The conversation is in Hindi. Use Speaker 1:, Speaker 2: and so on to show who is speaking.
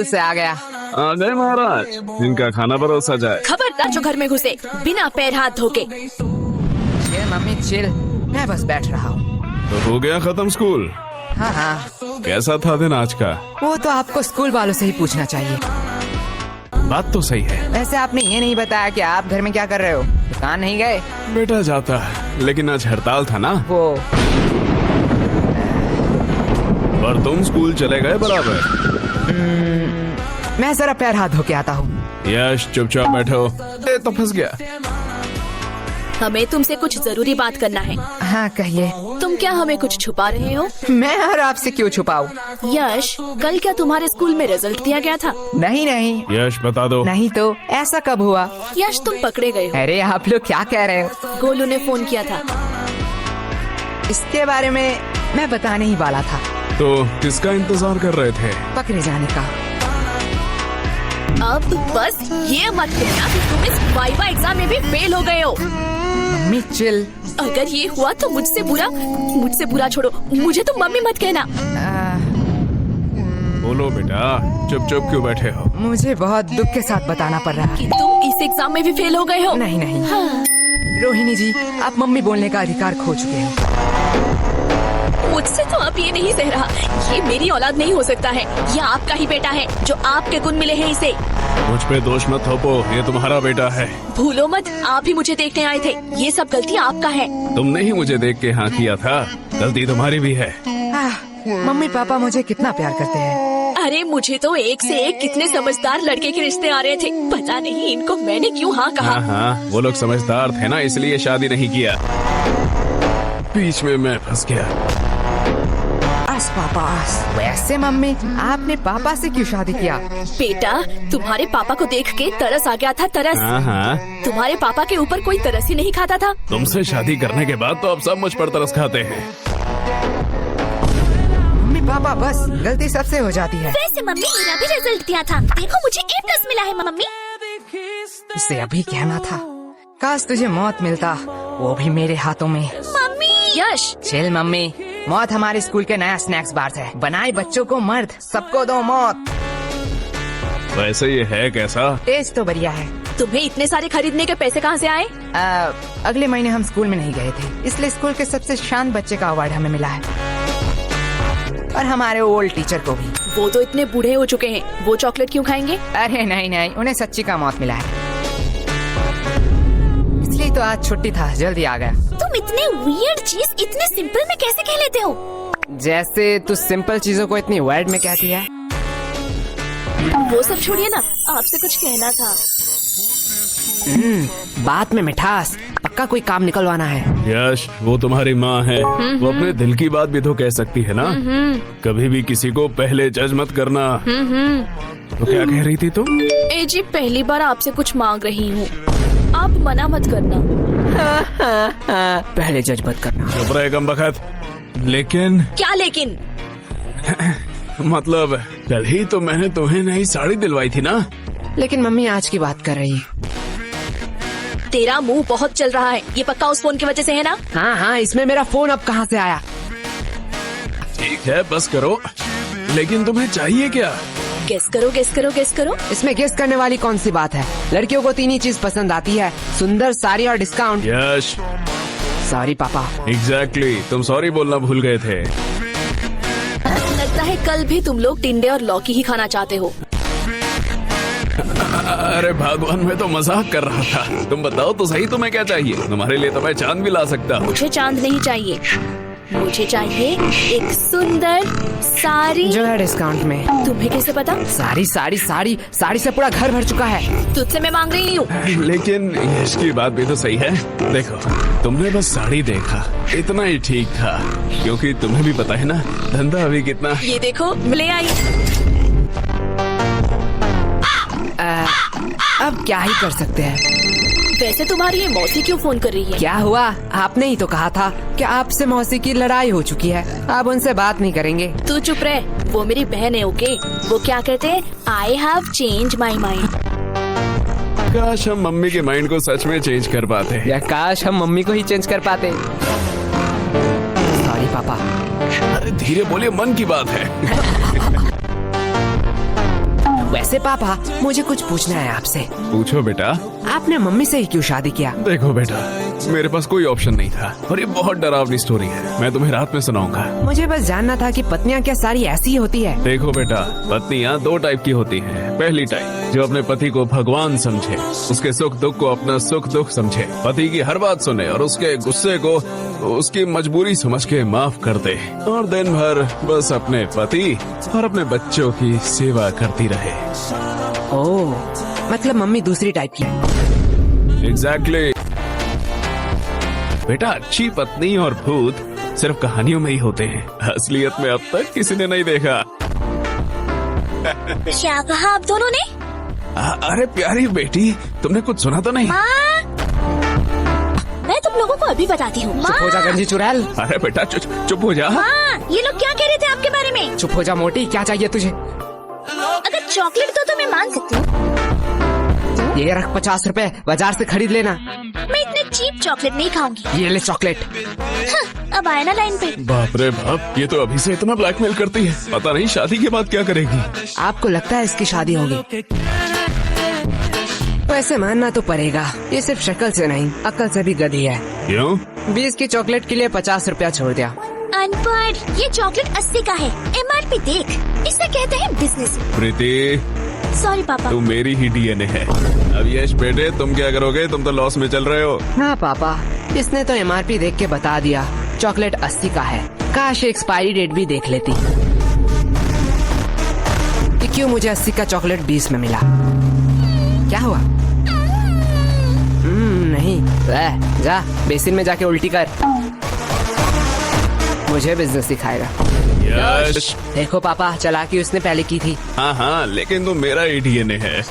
Speaker 1: से आ गया।
Speaker 2: आ गए महाराज, इनका खाना परोसा जाए।
Speaker 3: खबरदार जो घर में घुसे बिना पैर हाथ धोके।
Speaker 1: चिल मम्मी चिल, मैं बस बैठ रहा हूँ।
Speaker 2: तो हो गया खत्म स्कूल?
Speaker 1: हाँ हाँ,
Speaker 2: कैसा था दिन आज का?
Speaker 1: वो तो आपको स्कूल वालों से ही पूछना चाहिए।
Speaker 2: बात तो सही है।
Speaker 1: वैसे आपने ये नहीं बताया कि आप घर में क्या कर रहे हो। दुकान नहीं गए?
Speaker 2: बेटा जाता है, लेकिन आज हड़ताल था ना।
Speaker 1: वो
Speaker 2: और तुम स्कूल चले गए बराबर?
Speaker 1: मैं जरा पैर हाथ धो के आता हूँ।
Speaker 2: यश चुपचाप बैठो। तो फंस गया।
Speaker 3: हमें तुमसे कुछ जरूरी बात करना है।
Speaker 1: हाँ कहिए।
Speaker 3: तुम क्या हमें कुछ छुपा रहे हो?
Speaker 1: मैं और आपसे क्यों छुपाऊं?
Speaker 3: यश, कल क्या तुम्हारे स्कूल में रिजल्ट दिया गया था?
Speaker 1: नहीं नहीं
Speaker 2: यश बता दो।
Speaker 1: नहीं तो ऐसा कब हुआ?
Speaker 3: यश, तुम पकड़े गए हो।
Speaker 1: अरे आप लोग क्या कह रहे हो?
Speaker 3: गोलू ने फोन किया था।
Speaker 1: इसके बारे में मैं बताने ही वाला था।
Speaker 2: तो किसका इंतजार कर रहे थे?
Speaker 1: पकड़े जाने का।
Speaker 3: अब बस ये मत कहना कि तुम इस वाइवा एग्जाम में भी फेल हो गए हो।
Speaker 1: Mummy chill.
Speaker 3: अगर ये हुआ तो मुझसे बुरा छोड़ो, मुझे तुम मम्मी मत कहना।
Speaker 2: बोलो बेटा, चुप चुप क्यों बैठे हो?
Speaker 1: मुझे बहुत दुख के साथ बताना पड़ रहा
Speaker 3: कि
Speaker 1: है।
Speaker 3: तुम इस एग्जाम में भी फेल हो गए हो।
Speaker 1: नहीं नहीं
Speaker 3: हाँ।
Speaker 1: रोहिणी जी, आप मम्मी बोलने का अधिकार खो चुके हैं।
Speaker 3: मुझसे तो अब ये नहीं सह रहा। ये मेरी औलाद नहीं हो सकता है। ये आपका ही बेटा है, जो आपके गुण मिले हैं इसे।
Speaker 2: मुझ पे दोष मत थोपो, ये तुम्हारा बेटा है।
Speaker 3: भूलो मत, आप ही मुझे देखने आए थे। ये सब गलती आपका है।
Speaker 2: तुमने ही मुझे देख के हाँ किया था, गलती तुम्हारी भी है।
Speaker 1: मम्मी पापा मुझे कितना प्यार करते हैं।
Speaker 3: अरे मुझे तो एक से एक कितने समझदार लड़के के रिश्ते आ रहे थे। पता नहीं इनको मैंने क्यों हाँ कहा।
Speaker 2: हाँ, वो लोग समझदार थे ना, इसलिए शादी नहीं किया। बीच में मैं फंस गया।
Speaker 1: पापा वैसे मम्मी, आपने पापा से क्यों शादी किया?
Speaker 3: बेटा, तुम्हारे पापा को देख के तरस आ गया था। तरस।
Speaker 2: हाँ।
Speaker 3: तुम्हारे पापा के ऊपर कोई तरस ही नहीं खाता था।
Speaker 2: तुमसे शादी करने के बाद तो अब सब मुझ पर तरस खाते हैं।
Speaker 1: मम्मी पापा बस, गलती सबसे हो जाती है।
Speaker 3: वैसे मम्मी, मेरा भी रिजल्ट दिया था। देखो मुझे A+ मिला है मम्मी।
Speaker 1: इसे अभी कहना था। काश तुझे मौत मिलता, वो भी मेरे हाथों में।
Speaker 3: मम्मी। यश
Speaker 1: चिल मम्मी, मौत हमारे स्कूल के नया स्नैक्स बार है। बनाए बच्चों को मर्द, सबको दो मौत।
Speaker 2: वैसे ये है कैसा?
Speaker 1: टेस्ट तो बढ़िया है।
Speaker 3: तुम्हें इतने सारे खरीदने के पैसे कहाँ से आए?
Speaker 1: अगले महीने हम स्कूल में नहीं गए थे, इसलिए स्कूल के सबसे शांत बच्चे का अवार्ड हमें मिला है। और हमारे ओल्ड टीचर को भी।
Speaker 3: वो तो इतने बूढ़े हो चुके हैं, वो चॉकलेट क्यों खाएंगे?
Speaker 1: अरे नहीं नहीं, उन्हें सच्ची का मौत मिला है, इसलिए तो आज छुट्टी था, जल्दी आ गया।
Speaker 3: तुम इतने वियर्ड चीज इतने सिंपल में कैसे कह लेते हो?
Speaker 1: जैसे तू सिंपल चीजों को इतनी वर्ड में कहती है।
Speaker 3: वो सब छोड़िए ना, आपसे कुछ कहना था।
Speaker 1: बात में मिठास, पक्का कोई काम निकलवाना है।
Speaker 2: यश, वो तुम्हारी माँ है, वो अपने दिल की बात भी तो कह सकती है ना। कभी भी किसी को पहले जज मत करना। तो क्या कह रही थी तुम?
Speaker 3: ए जी, पहली बार आपसे कुछ मांग रही हूँ, आप मना मत करना।
Speaker 1: पहले जज मत करना।
Speaker 2: चुप रहे कमबख्त। लेकिन
Speaker 3: क्या लेकिन?
Speaker 2: मतलब कल ही तो मैंने तुम्हें नई साड़ी दिलवाई थी ना।
Speaker 1: लेकिन मम्मी आज की बात कर रही।
Speaker 3: तेरा मुंह बहुत चल रहा है, ये पक्का उस फोन की वजह से है ना?
Speaker 1: हाँ, इसमें मेरा फोन अब कहाँ से आया?
Speaker 2: ठीक है, बस करो। लेकिन तुम्हें चाहिए क्या?
Speaker 3: गेस करो गेस करो गेस करो।
Speaker 1: इसमें गेस करने वाली कौन सी बात है? लड़कियों को 3 ही चीज पसंद आती है, सुंदर, साड़ी और डिस्काउंट।
Speaker 2: यश,
Speaker 1: सॉरी पापा।
Speaker 2: एग्जैक्टली, तुम सॉरी बोलना भूल गए थे।
Speaker 3: लगता है कल भी तुम लोग टिंडे और लौकी ही खाना चाहते हो।
Speaker 2: अरे भगवान, मैं तो मजाक कर रहा था। तुम बताओ तो सही, तुम्हें क्या चाहिए? तुम्हारे लिए तो मैं चांद भी ला सकता हूँ।
Speaker 3: मुझे चांद नहीं चाहिए, मुझे चाहिए एक सुंदर साड़ी
Speaker 1: जो है डिस्काउंट में।
Speaker 3: तुम्हें कैसे पता?
Speaker 1: साड़ी साड़ी साड़ी साड़ी से पूरा घर भर चुका है।
Speaker 3: तुझसे मैं मांग रही हूँ।
Speaker 2: लेकिन यश की बात भी तो सही है। देखो, तुमने बस साड़ी देखा, इतना ही ठीक था, क्योंकि तुम्हें भी पता है ना धंधा अभी कितना।
Speaker 3: ये देखो, ले आई।
Speaker 1: अब क्या ही कर सकते हैं।
Speaker 3: वैसे तुम्हारी ये मौसी क्यों फोन कर रही है?
Speaker 1: क्या हुआ? आपने ही तो कहा था कि आपसे मौसी की लड़ाई हो चुकी है, अब उनसे बात नहीं करेंगे।
Speaker 3: तू चुप रह, वो मेरी बहन है। ओके, वो क्या कहते हैं, I have change my mind.
Speaker 2: काश हम मम्मी के माइंड को सच में चेंज कर पाते।
Speaker 1: या काश हम मम्मी को ही चेंज कर पाते। सॉरी पापा।
Speaker 2: अरे धीरे बोलिए, मन की बात है।
Speaker 1: वैसे पापा, मुझे कुछ पूछना है आपसे।
Speaker 2: पूछो बेटा।
Speaker 1: आपने मम्मी से ही क्यों शादी किया?
Speaker 2: देखो बेटा, मेरे पास कोई ऑप्शन नहीं था और ये बहुत डरावनी स्टोरी है। मैं तुम्हें रात में सुनाऊंगा।
Speaker 1: मुझे बस जानना था कि पत्नियां क्या सारी ऐसी ही होती है?
Speaker 2: देखो बेटा, पत्नियां दो टाइप की होती हैं। पहली टाइप जो अपने पति को भगवान समझे, उसके सुख दुख को अपना सुख दुख समझे, पति की हर बात सुने और उसके गुस्से को उसकी मजबूरी समझ के माफ कर दे और दिन भर बस अपने पति और अपने बच्चों की सेवा करती रहे।
Speaker 1: ओह, मतलब मम्मी दूसरी टाइप की है।
Speaker 2: एग्जैक्टली बेटा, अच्छी पत्नी और भूत सिर्फ कहानियों में ही होते हैं, असलियत में अब तक किसी ने नहीं देखा।
Speaker 3: क्या कहा आप दोनों ने?
Speaker 2: अरे प्यारी बेटी, तुमने कुछ सुना तो नहीं?
Speaker 3: माँ, मैं तुम लोगों को अभी बताती हूँ।
Speaker 1: चुप हो जा गंजी चुड़ैल।
Speaker 2: अरे बेटा चुप हो जा।
Speaker 3: माँ, ये लोग क्या कह रहे थे आपके बारे में?
Speaker 1: चुप हो जा मोटी, क्या चाहिए तुझे?
Speaker 3: अगर चॉकलेट दो तो मैं मान सकती हूँ।
Speaker 1: ये रख 50 रुपए, बाजार से खरीद लेना।
Speaker 3: मैं इतने चीप चॉकलेट नहीं खाऊंगी।
Speaker 1: ये ले चॉकलेट।
Speaker 3: अब आया ना लाइन पे।
Speaker 2: बाप रे बाप, ये तो अभी से इतना ब्लैकमेल करती है, पता नहीं शादी के बाद क्या करेगी।
Speaker 1: आपको लगता है इसकी शादी होगी? वैसे मानना तो पड़ेगा, ये सिर्फ शक्ल से नहीं, अक्ल से भी गधी है।
Speaker 2: क्यों?
Speaker 1: 20 की चॉकलेट के लिए 50 रुपया छोड़ दिया।
Speaker 3: अनपढ़, ये चॉकलेट 80 का है। MRP देख, इसे कहते हैं बिजनेस।
Speaker 2: प्रीति,
Speaker 3: सॉरी पापा।
Speaker 2: तुम मेरी ही डीएनए है। अब यश बेटे, तुम क्या करोगे? तुम तो लॉस में चल रहे हो।
Speaker 1: हाँ पापा, इसने तो MRP देख के बता दिया, चॉकलेट 80 का है। काश एक्सपायरी डेट भी देख लेती। कि क्यों मुझे 80 का चॉकलेट 20 में मिला? क्या हुआ? नहीं, जा बेसिन में जाके उल्टी कर। मुझे बिजनेस सिखाएगा।
Speaker 2: यश,
Speaker 1: देखो पापा, चालाकी उसने पहले की थी।
Speaker 2: हाँ हाँ, लेकिन तुम मेरा ही डीएनए है।